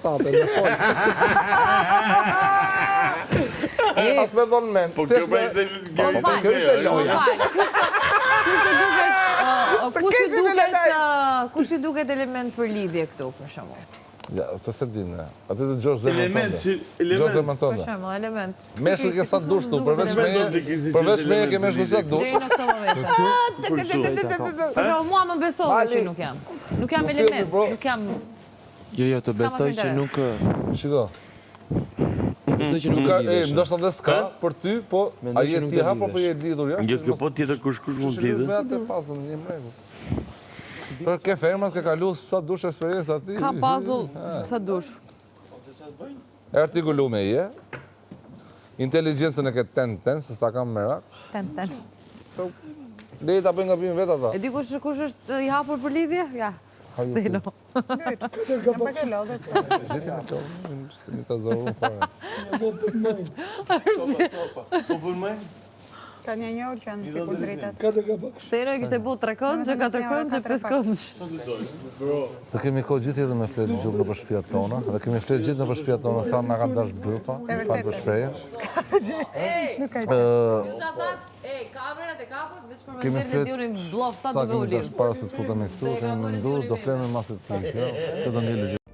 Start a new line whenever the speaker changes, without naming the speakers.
patate, me fol. As me thonë men.
Po kjo pra ishte
loja.
Kush i duket element për lidhje këtu, për shembull?
Ja, të se dinë. Aty të Gjosh zemën
Element,
tënde. Gjosh zemën
Për
tënde.
shembull, element.
Meshkull ke sa dush tu, përveç meje ke meshkull sa dush.
Deri në këtë moment. Për shembull, mua më besove që nuk jam. Nuk jam element, nuk jam.
Jo, të besoj që nuk...
Shiko.
Besoj që nuk e lidhesh.
Ndoshta dhe s'ka për ty, po a je ti hap apo je lidhur jashtë?
Jo, kjo po tjetër kush mund t'i dhe.
Me atë pasën, një mregull. Për ke fermat ke kalu sa dush eksperiencë aty.
Ka puzzle sa dush.
E artikulu me je. Inteligencën e ke ten, se s'ta kam merak.
Ten.
Lejë ta bëjnë nga bimë vetë ata.
E di kush është i hapur për lidhje? Ja. Steno.
Gjithi me qovë, një të zoru fare.
Po përmën?
Ka një orë që janë fikur dritat.
Steno e kishte bu 3 këndë, 4 këndë, 5 këndë.
Dhe kemi kohë gjithë edhe me fletë gjithë në për shpijat tona, dhe kemi fletë gjithë në për shpijat tona, sa nga ka dash bërpa, falë për shpreje.
Kamerat e kapët, veç për me
Kemi
zirë në dionin blof, sa
sa
duve u
kemi dash
lidhë.
para se të futëm e këtu, kemi mëndu, do flemë në masë të tij, kjo do ngellë gjithë.